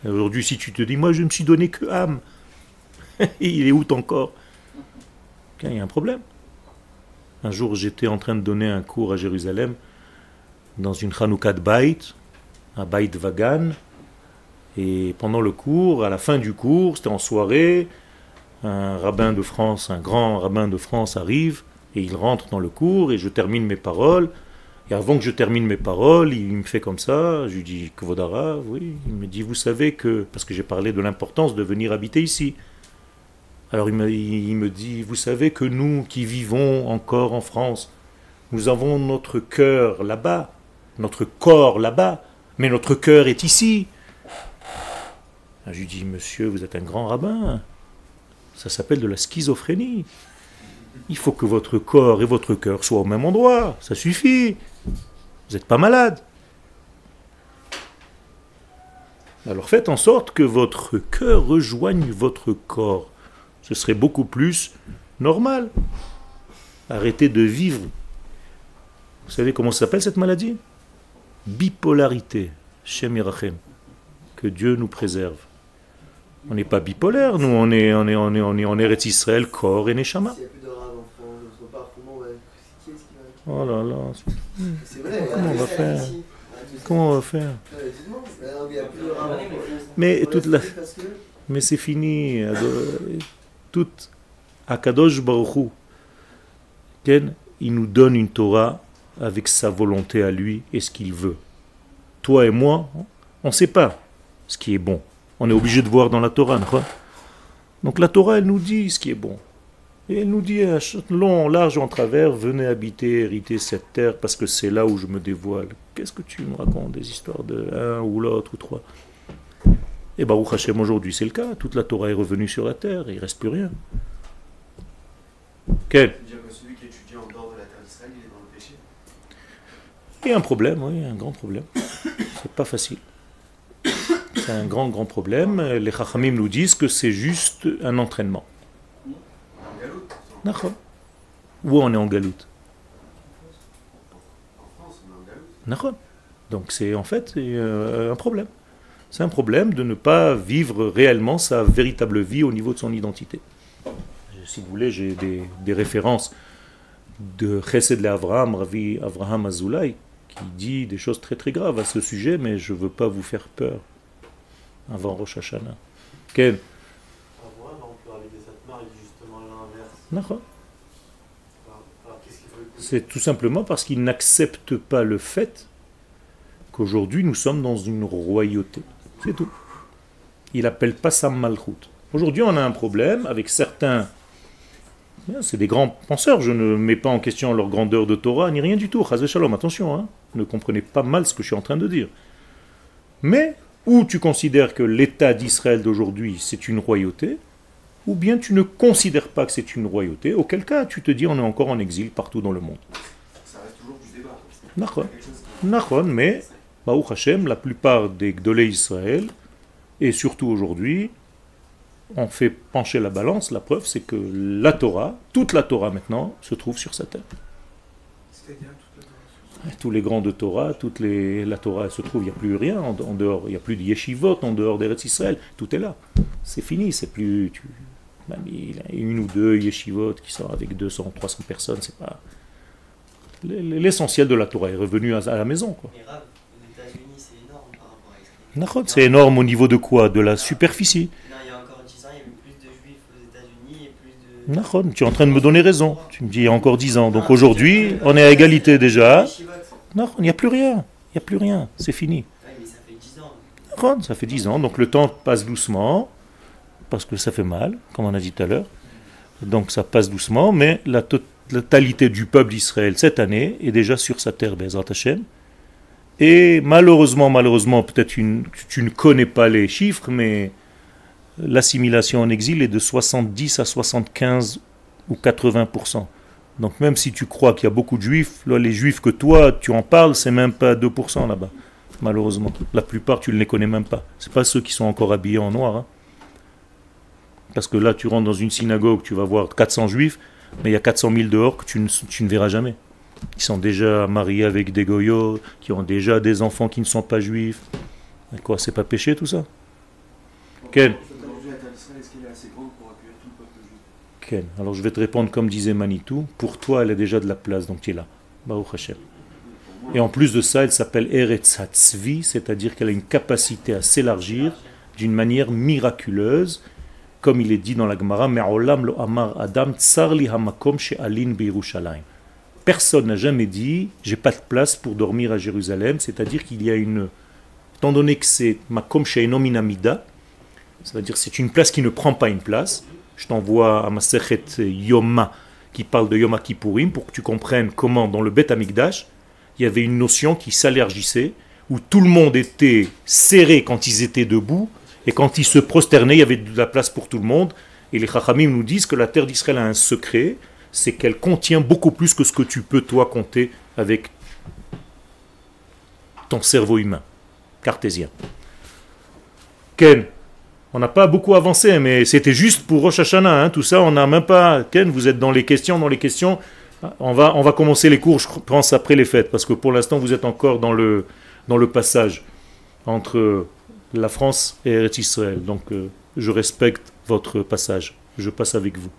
Aujourd'hui, si tu te dis, moi je me suis donné que âme, il est où ton corps? Il y a un problème. Un jour, j'étais en train de donner un cours à Jérusalem, dans une Hanouka de Beit, un Beit Vagan, et pendant le cours, à la fin du cours, c'était en soirée, un rabbin de France, un grand rabbin de France arrive, Et il rentre dans le cours et je termine mes paroles. Et avant que je termine mes paroles, il me fait comme ça. Je lui dis, Kvodara, oui. Il me dit, vous savez que, parce que j'ai parlé de l'importance de venir habiter ici. Alors il me dit, vous savez que nous qui vivons encore en France, nous avons notre cœur là-bas, notre corps là-bas, mais notre cœur est ici. Je lui dis, monsieur, vous êtes un grand rabbin. Ça s'appelle de la schizophrénie. Il faut que votre corps et votre cœur soient au même endroit. Ça suffit. Vous n'êtes pas malade. Alors faites en sorte que votre cœur rejoigne votre corps. Ce serait beaucoup plus normal. Arrêtez de vivre. Vous savez comment ça s'appelle cette maladie? Bipolarité. Shem Yerachem. Que Dieu nous préserve. On n'est pas bipolaire, nous, on est en Eretz Israël, corps et Neshama. S'il n'y a plus de rave en France, je ne sais pas comment on va... Qui est-ce qui va... Oh là là. C'est vrai, Comment on va faire? Comment on va faire? Dites-moi, il n'y a plus de rave. Mais toute la... Mais c'est fini. Tout Akadosh Baruch Hu, Ken, il nous donne une Torah avec sa volonté à lui et ce qu'il veut. Toi et moi, on ne sait pas ce qui est bon. On est obligé de voir dans la Torah. Donc la Torah, elle nous dit ce qui est bon. Et elle nous dit, long, large, en travers, venez habiter, hériter cette terre, parce que c'est là où je me dévoile. Qu'est-ce que tu me racontes? Des histoires de un ou l'autre ou trois. Et Baruch Hashem, aujourd'hui, c'est le cas. Toute la Torah est revenue sur la terre, et il ne reste plus rien. Quel? Dire que celui qui étudie en dehors de la terre d'Israël, il est dans le péché. Il y a un problème, oui, un grand problème. C'est pas facile. C'est un grand, grand problème. Les Chachamim nous disent que c'est juste un entraînement. D'accord. Où on est en galoute? En France, on est en galoute. D'accord. Donc c'est en fait un problème. C'est un problème de ne pas vivre réellement sa véritable vie au niveau de son identité. Si vous voulez, j'ai des références de Chesed le-Avraham, Ravi Avraham Azoulay, qui dit des choses très très graves à ce sujet, mais je ne veux pas vous faire peur avant Rosh Hashanah. Quel? D'accord. C'est tout simplement parce qu'il n'accepte pas le fait qu'aujourd'hui nous sommes dans une royauté. C'est tout. Il n'appelle pas ça Malchut. Aujourd'hui on a un problème avec certains, c'est des grands penseurs, je ne mets pas en question leur grandeur de Torah ni rien du tout. Chas v'shalom, attention, hein, ne comprenez pas mal ce que je suis en train de dire. Mais ou tu considères que l'État d'Israël d'aujourd'hui c'est une royauté, ou bien tu ne considères pas que c'est une royauté, auquel cas tu te dis on est encore en exil partout dans le monde. Ça reste toujours du débat. Nachon, mais Baruch Hashem, la plupart des Gdolei Israël, et surtout aujourd'hui, on fait pencher la balance. La preuve c'est que la Torah, toute la Torah maintenant, se trouve sur sa terre. C'est-à-dire tous les grands de Torah, la Torah se trouve, il n'y a plus rien en dehors, il n'y a plus de yeshivot en dehors d'Eretz Israël, tout est là. C'est fini, c'est plus... il y a une ou deux yeshivot qui sont avec 200, 300 personnes, c'est pas... L'essentiel de la Torah est revenu à la maison, quoi. Mais Rav, aux États-Unis, c'est énorme par rapport à Israël. C'est énorme au niveau de quoi? De la superficie. Non, il y a encore 10 ans, il y avait plus de juifs aux États-Unis et plus de... Tu es en train de me donner raison. Tu me dis il y a encore 10 ans. Donc aujourd'hui, on est à égalité déjà. Non, il n'y a plus rien. Il n'y a plus rien. C'est fini. Oui, mais ça fait 10 ans. Ça fait 10 ans. Donc le temps passe doucement. Parce que ça fait mal, comme on a dit tout à l'heure. Donc ça passe doucement. Mais la totalité du peuple d'Israël cette année est déjà sur sa terre, Be'ezrat Hashem. Et malheureusement, peut-être tu ne connais pas les chiffres, mais l'assimilation en exil est de 70 à 75 ou 80%. Donc même si tu crois qu'il y a beaucoup de juifs, là, les juifs que toi tu en parles, c'est même pas 2% là-bas, malheureusement. La plupart tu ne les connais même pas. C'est pas ceux qui sont encore habillés en noir. Hein. Parce que là tu rentres dans une synagogue, tu vas voir 400 juifs, mais il y a 400 000 dehors que tu ne verras jamais. Ils sont déjà mariés avec des goyots, qui ont déjà des enfants qui ne sont pas juifs. Et quoi, c'est pas péché tout ça? Ken? Ken. Alors je vais te répondre comme disait Manitou. Pour toi, elle a déjà de la place, donc tu es là. Baruch Hashem. Et en plus de ça, elle s'appelle Eretz HaTzvi, c'est-à-dire qu'elle a une capacité à s'élargir d'une manière miraculeuse, comme il est dit dans la Gemara, Me'olam lo amar Adam tsar li hamakom she'alin beYerushalayim. Personne n'a jamais dit j'ai pas de place pour dormir à Jérusalem, c'est-à-dire qu'il y a une, étant donné que c'est makom she'eino min amida, c'est-à-dire c'est une place qui ne prend pas une place. Je t'envoie à Masechet Yoma qui parle de Yom Kippourim pour que tu comprennes comment dans le Beth Amikdash il y avait une notion qui s'allergissait, où tout le monde était serré quand ils étaient debout, et quand ils se prosternaient, il y avait de la place pour tout le monde. Et les Chachamim nous disent que la terre d'Israël a un secret, c'est qu'elle contient beaucoup plus que ce que tu peux, toi, compter avec ton cerveau humain, cartésien. Ken, on n'a pas beaucoup avancé, mais c'était juste pour Rosh Hashanah, hein, tout ça, on n'a même pas... Ken, vous êtes dans les questions. On va commencer les cours, je pense, après les fêtes, parce que pour l'instant, vous êtes encore dans le passage entre la France et Eretz Israël. Donc, je respecte votre passage. Je passe avec vous.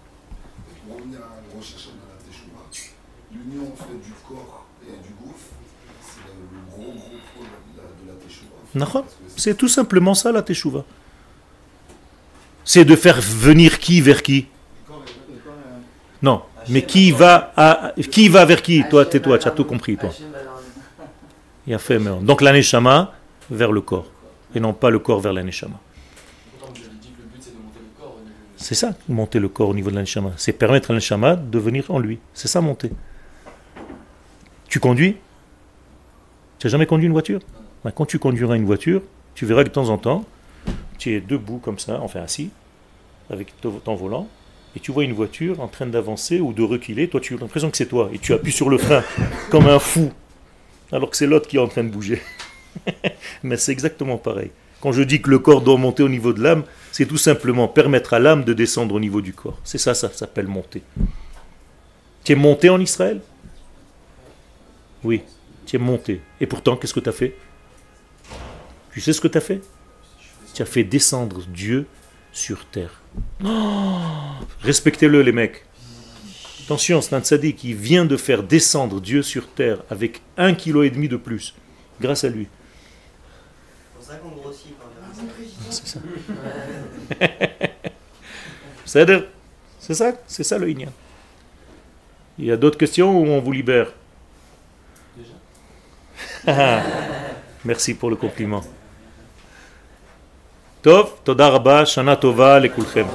Pour revenir à Rosh Hashanah, la Teshuvah, l'union en fait du corps et du gouffre, c'est le gros problème de la Teshuvah. C'est tout simplement ça, la Teshuvah. C'est de faire venir qui vers qui? Non, mais qui va vers qui? Toi, tais-toi, tu as tout compris, toi. Il a fait, donc la Neshama vers le corps, et non pas le corps vers la Neshama. C'est ça, monter le corps au niveau de la Neshama. C'est permettre à la Neshama de venir en lui. C'est ça, monter. Tu conduis? Tu n'as jamais conduit une voiture? Quand tu conduiras une voiture, tu verras que de temps en temps, tu es debout comme ça, enfin assis, avec ton volant, et tu vois une voiture en train d'avancer ou de reculer, toi tu as l'impression que c'est toi, et tu appuies sur le frein comme un fou, alors que c'est l'autre qui est en train de bouger. Mais c'est exactement pareil. Quand je dis que le corps doit monter au niveau de l'âme, c'est tout simplement permettre à l'âme de descendre au niveau du corps. C'est ça, ça s'appelle monter. Tu es monté en Israël? Oui, tu es monté. Et pourtant, qu'est-ce que tu as fait? Tu sais ce que tu as fait? Tu as fait descendre Dieu sur terre. Oh, respectez-le les mecs. Attention, c'est un tzaddik qui vient de faire descendre Dieu sur terre avec 1,5 kg de plus, grâce à lui. C'est pour ça qu'on grossit quand même. C'est ça. C'est ça le Inyan. Il y a d'autres questions ou on vous libère? Merci pour le compliment. טוב, תודה רבה, שנה טובה לכולכם.